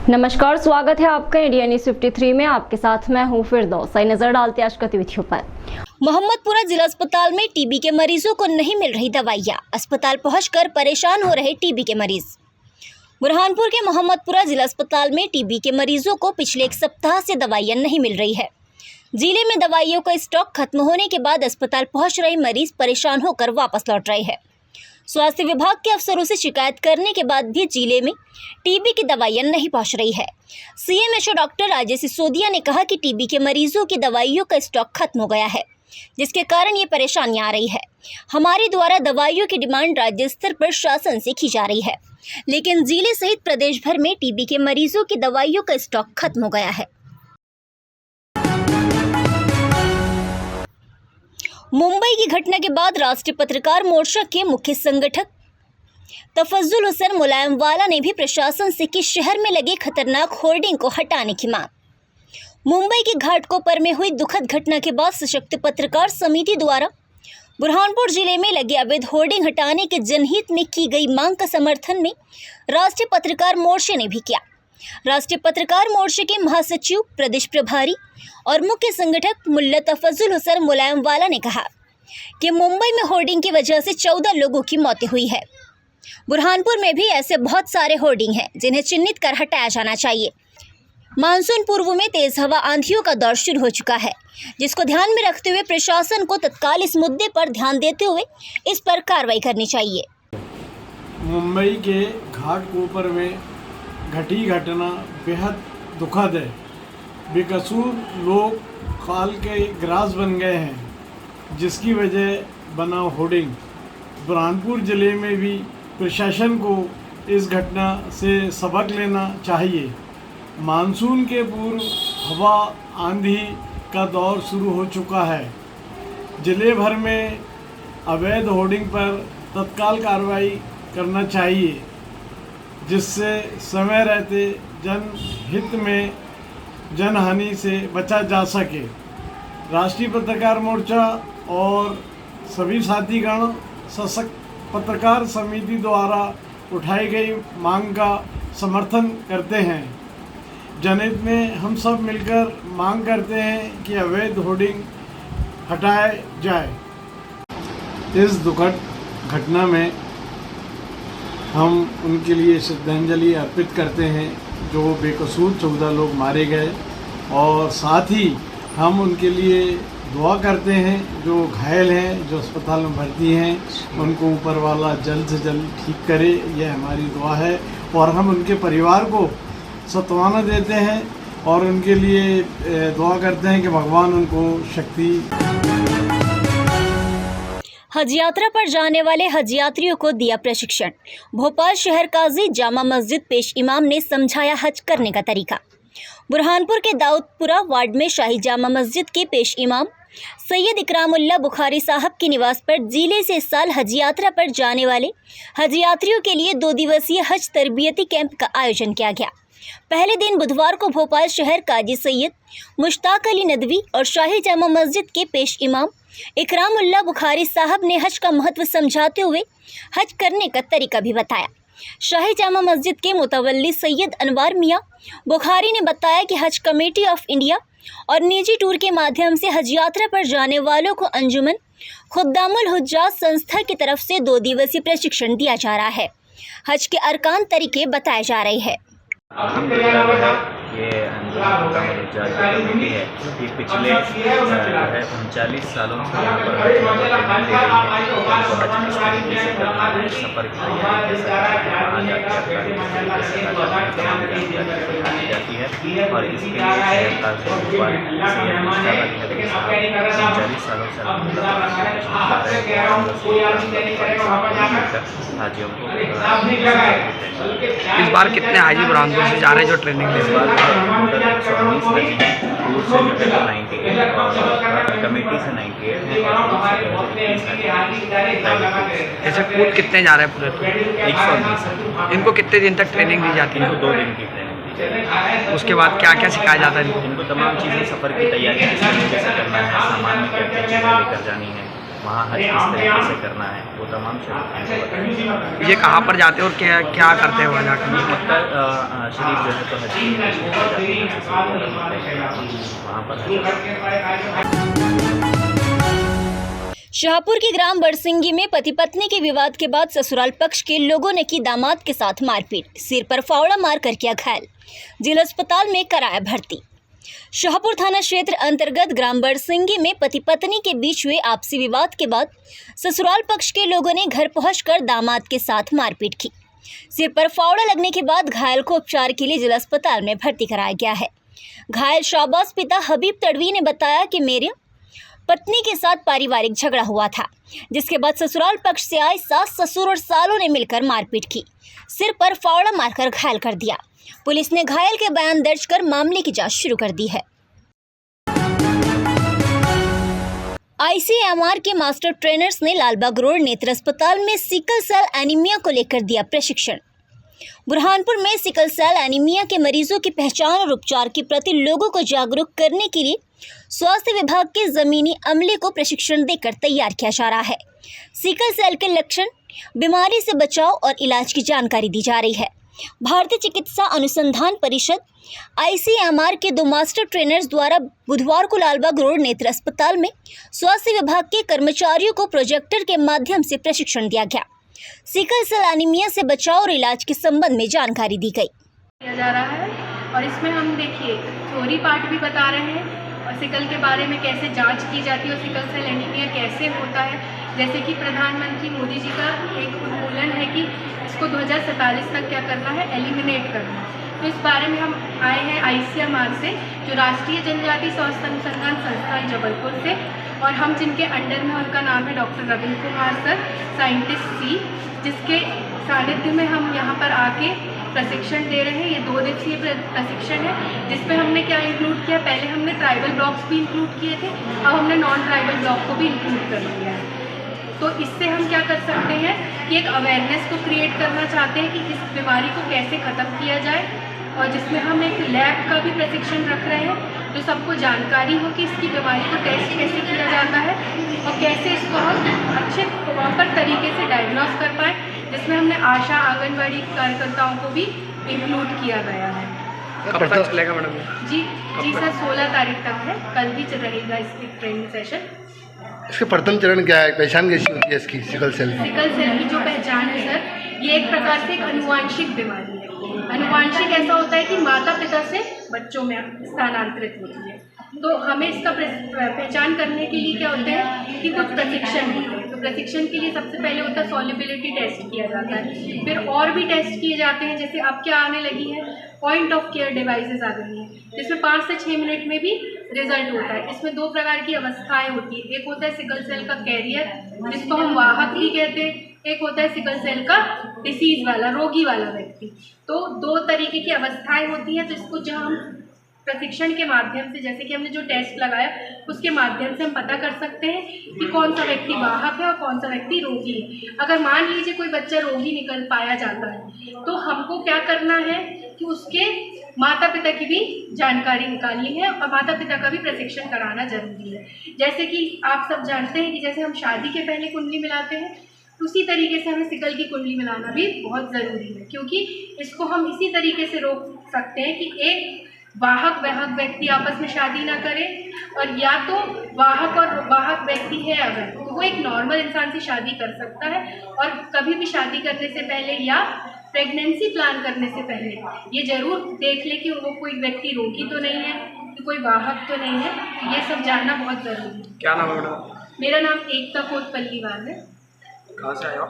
नमस्कार, स्वागत है आपका इंडिया न्यूज 53 में। आपके साथ मैं हूं फिरदौस। नजर डालते आज गतिविधियों पर। मोहम्मदपुरा जिला अस्पताल में टीबी के मरीजों को नहीं मिल रही दवाइयां। अस्पताल पहुंचकर परेशान हो रहे टीबी के मरीज। बुरहानपुर के मोहम्मदपुरा जिला अस्पताल में टीबी के मरीजों को पिछले एक सप्ताह से दवाइयां नहीं मिल रही है। जिले में दवाइयों का स्टॉक खत्म होने के बाद अस्पताल पहुंच रहे मरीज परेशान होकर वापस लौट रहे हैं। स्वास्थ्य विभाग के अफसरों से शिकायत करने के बाद भी जिले में टीबी की दवाइयां नहीं पहुंच रही है। सीएमएचओ डॉक्टर राजेश सिसोदिया ने कहा कि टीबी के मरीजों की दवाइयों का स्टॉक खत्म हो गया है, जिसके कारण ये परेशानियां आ रही है। हमारे द्वारा दवाइयों की डिमांड राज्य स्तर पर शासन से की जा रही है, लेकिन जिले सहित प्रदेश भर में टीबी के मरीजों की दवाइयों का स्टॉक खत्म हो गया है। मुंबई की घटना के बाद राष्ट्रीय पत्रकार मोर्चा के मुख्य संगठक तफज्जुल हुसैन मुलायमवाला ने भी प्रशासन से की शहर में लगे खतरनाक होर्डिंग को हटाने की मांग। मुंबई के घाटकोपर में हुई दुखद घटना के बाद सशक्त पत्रकार समिति द्वारा बुरहानपुर जिले में लगे अवैध होर्डिंग हटाने के जनहित में की गई मांग का समर्थन में राष्ट्रीय पत्रकार मोर्चे ने भी किया। राष्ट्रीय पत्रकार मोर्चे के महासचिव, प्रदेश प्रभारी और मुख्य संगठक मुल्ला तफज्जुल हुसैन मुलायमवाला ने कहा कि मुंबई में होर्डिंग की वजह से 14 लोगों की मौतें हुई है। बुरहानपुर में भी ऐसे बहुत सारे होर्डिंग हैं जिन्हें चिन्हित कर हटाया जाना चाहिए। मानसून पूर्व में तेज हवा आंधियों का दौर शुरू हो चुका है, जिसको ध्यान में रखते हुए प्रशासन को तत्काल इस मुद्दे पर ध्यान देते हुए इस पर कार्रवाई करनी चाहिए। मुंबई के घाटकोपर में घटी घटना बेहद दुखद है। बेकसूर लोग खाल के ग्रास बन गए हैं, जिसकी वजह बना होर्डिंग। बुरहानपुर ज़िले में भी प्रशासन को इस घटना से सबक लेना चाहिए। मानसून के पूर्व हवा आंधी का दौर शुरू हो चुका है। ज़िले भर में अवैध होर्डिंग पर तत्काल कार्रवाई करना चाहिए, जिससे समय रहते जनहित में जनहानि से बचा जा सके। राष्ट्रीय पत्रकार मोर्चा और सभी साथीगण सशक्त पत्रकार समिति द्वारा उठाई गई मांग का समर्थन करते हैं। जनहित में हम सब मिलकर मांग करते हैं कि अवैध होर्डिंग हटाए जाए। इस दुखद घटना में हम उनके लिए श्रद्धांजलि अर्पित करते हैं जो बेकसूर 14 लोग मारे गए, और साथ ही हम उनके लिए दुआ करते हैं जो घायल हैं, जो अस्पताल में भर्ती हैं, उनको ऊपर वाला जल्द से जल्द ठीक करे, यह हमारी दुआ है। और हम उनके परिवार को सांत्वना देते हैं और उनके लिए दुआ करते हैं कि भगवान उनको शक्ति। हज यात्रा पर जाने वाले हज यात्रियों को दिया प्रशिक्षण। भोपाल शहर काजी जामा मस्जिद पेश इमाम ने समझाया हज करने का तरीका। बुरहानपुर के दाऊदपुरा वार्ड में शाही जामा मस्जिद के पेश इमाम सैयद इकरामुल्लाह बुखारी साहब के निवास पर जिले से इस साल हज यात्रा पर जाने वाले हज यात्रियों के लिए 2 दिवसीय हज तरबियती कैंप का आयोजन किया गया। पहले दिन बुधवार को भोपाल शहर काजी सैयद मुश्ताक अली नदवी और शाही जामा मस्जिद के पेश इमाम इकरामुल्लाह बुखारी साहब ने हज का महत्व समझाते हुए हज करने का तरीका भी बताया। शाही जामा मस्जिद के मुतवल्ली सैयद अनवार मियाँ बुखारी ने बताया कि हज कमेटी ऑफ इंडिया और निजी टूर के माध्यम से हज यात्रा पर जाने वालों को अंजुमन खुद्दामुल हुज्जाज संस्था की तरफ से 2 दिवसीय प्रशिक्षण दिया जा रहा है। हज के अरकान तरीके बताए जा रहे हैं। ये कमेटी है कि पिछले 39 सालों से यहाँ पर हज किस तरीके से करना है, सफ़र की तैयारी कैसे जाती है, और इसके लिए 39 सालों से हाजियों को। इस बार कितने हाजी बुरहानपुर से जा रहे हैं जो ट्रेनिंग ले? इस बार 119 टूर से जो है 98 और कमेटी से 98 है। ऐसे कुल कितने जा रहे हैं पूरे? 119। इनको कितने दिन तक ट्रेनिंग दी जाती है? 2 दिन की ट्रेनिंग दी जाती है। उसके बाद क्या क्या सिखाया जाता है? इनको तमाम चीज़ें, सफ़र की तैयारी किस तरीके से करना है, सामान में क्या क्या चीज़ें लेकर जानी है, वहाँ हज किस तरीके से करना है वो तमाम शरीफ को बताएंगे। ये कहाँ पर जाते हैं और क्या क्या करते हैं वहाँ जाकर? मक्का शरीफ जो है तो हज की तशरीफ ले जाते हैं, सऊदी अरब में वहाँ पर शाहपुर के ग्राम बड़सिंगी में पति पत्नी के विवाद के बाद ससुराल पक्ष के लोगों ने की दामाद के साथ मारपीट, सिर पर फावड़ा मारकर किया घायल, जिला अस्पताल में कराया भर्ती। शाहपुर थाना क्षेत्र अंतर्गत ग्राम बड़सिंगी में पति पत्नी के बीच हुए आपसी विवाद के बाद ससुराल पक्ष के लोगों ने घर पहुंचकर दामाद के साथ मारपीट की। सिर पर फावड़ा लगने के बाद घायल को उपचार के लिए जिला अस्पताल में भर्ती कराया गया है। घायल शाहबाज पिता हबीब तड़वी ने बताया कि मेरे पत्नी के साथ पारिवारिक झगड़ा हुआ था, जिसके बाद ससुराल पक्ष से आए सास ससुर और सालों ने मिलकर मारपीट की, सिर पर फावड़ा मारकर घायल कर दिया। पुलिस ने घायल के बयान दर्ज कर मामले की जांच शुरू कर दी है। ICMR के मास्टर ट्रेनर्स ने लालबाग रोड नेत्र अस्पताल में सिकल सेल एनीमिया को लेकर दिया प्रशिक्षण। बुरहानपुर में सिकल सेल एनीमिया के मरीजों की पहचान और उपचार के प्रति लोगों को जागरूक करने के लिए स्वास्थ्य विभाग के जमीनी अमले को प्रशिक्षण देकर तैयार किया जा रहा है। सिकल सेल के लक्षण, बीमारी से बचाव और इलाज की जानकारी दी जा रही है। भारतीय चिकित्सा अनुसंधान परिषद ICMR के 2 मास्टर ट्रेनर्स द्वारा बुधवार को लालबाग रोड नेत्र अस्पताल में स्वास्थ्य विभाग के कर्मचारियों को प्रोजेक्टर के माध्यम से प्रशिक्षण दिया गया। सिकल सेल एनीमिया से बचाव और इलाज के संबंध में जानकारी दी गई। किया जा रहा है और इसमें हम देखिए थ्योरी पार्ट भी बता रहे हैं और सिकल के बारे में कैसे जांच की जाती है और सिकल सेल एनीमिया कैसे होता है। जैसे कि प्रधानमंत्री मोदी जी का एक उन्मूलन है कि इसको 2047 तक क्या करना है, एलिमिनेट करना है। तो इस बारे में हम आए हैं ICMR से, जो राष्ट्रीय जनजाति स्वास्थ्य अनुसंधान संस्था है जबलपुर से, और हम जिनके अंडर में उनका नाम है doctor Ravindra Kumar sir, scientist C, जिसके सानिध्य में हम यहाँ पर आके प्रशिक्षण दे रहे हैं। ये 2 दिवसीय प्रशिक्षण है, जिसमें हमने क्या इंक्लूड किया, पहले हमने ट्राइबल ब्लॉक्स भी इंक्लूड किए थे, अब हमने नॉन ट्राइबल ब्लॉक को भी इंक्लूड कर लिया है। तो इससे हम क्या कर सकते हैं कि एक अवेयरनेस को क्रिएट करना चाहते हैं कि इस बीमारी को कैसे ख़त्म किया जाए, और जिसमें हम एक लैब का भी प्रशिक्षण रख रहे हैं, जो सबको जानकारी हो कि इसकी बीमारी को टेस्ट कैसे किया जाता है और कैसे इसको हम अच्छे प्रॉपर तरीके से डायग्नोस कर पाएँ, जिसमें हमने आशा आंगनबाड़ी कार्यकर्ताओं को भी इंक्लूड किया गया है। कब तक चलेगा मैडम? जी सर, 16 तारीख तक है, कल भी रहेगा इसकी ट्रेनिंग सेशन। इसके प्रथम चरण क्या है, पहचान कैसी होती है इसकी सिकल सेल? सिकल सेल की जो पहचान है सर, ये एक प्रकार से एक अनुवांशिक बीमारी है। अनुवांशिक ऐसा होता है कि माता पिता से बच्चों में स्थानांतरित होती है। तो हमें इसका पहचान करने के लिए क्या होते हैं कि कुछ प्रशिक्षण होते हैं। तो प्रशिक्षण के लिए सबसे पहले होता है सॉल्युबिलिटी टेस्ट किया जाता है, फिर और भी टेस्ट किए जाते हैं। जैसे अब क्या आने लगी है, पॉइंट ऑफ केयर डिवाइसेस आ गई हैं, जिसमें 5 से 6 मिनट में भी रिजल्ट होता है। इसमें 2 प्रकार की अवस्थाएं होती है, एक होता है सिकल सेल का कैरियर, जिसको हम वाहक भी कहते हैं, एक होता है सिकल सेल का डिसीज वाला, रोगी वाला व्यक्ति। तो 2 तरीके की अवस्थाएं होती हैं। तो इसको जो हम प्रशिक्षण के माध्यम से, जैसे कि हमने जो टेस्ट लगाया उसके माध्यम से हम पता कर सकते हैं कि कौन सा व्यक्ति वाहक है और कौन सा व्यक्ति रोगी है। अगर मान लीजिए कोई बच्चा रोगी निकल पाया जाता है, तो हमको क्या करना है कि उसके माता पिता की भी जानकारी निकालनी है और माता पिता का भी प्रशिक्षण कराना जरूरी है। जैसे कि आप सब जानते हैं कि जैसे हम शादी के पहले कुंडली मिलाते हैं, उसी तरीके से हमें सिकल की कुंडली मिलाना भी बहुत ज़रूरी है, क्योंकि इसको हम इसी तरीके से रोक सकते हैं कि एक वाहक व्यक्ति आपस में शादी ना करें, और या तो वाहक और वाहक व्यक्ति है अगर, तो वो एक नॉर्मल इंसान से शादी कर सकता है। और कभी भी शादी करने से पहले या प्रेगनेंसी प्लान करने से पहले ये ज़रूर देख ले कि वो कोई व्यक्ति रोगी तो नहीं है, कि कोई वाहक तो नहीं है। ये सब जानना बहुत ज़रूरी है। क्या नाम है मैडम? मेरा नाम एकता कोतपल्लीवाल है। कहाँ से आए हो?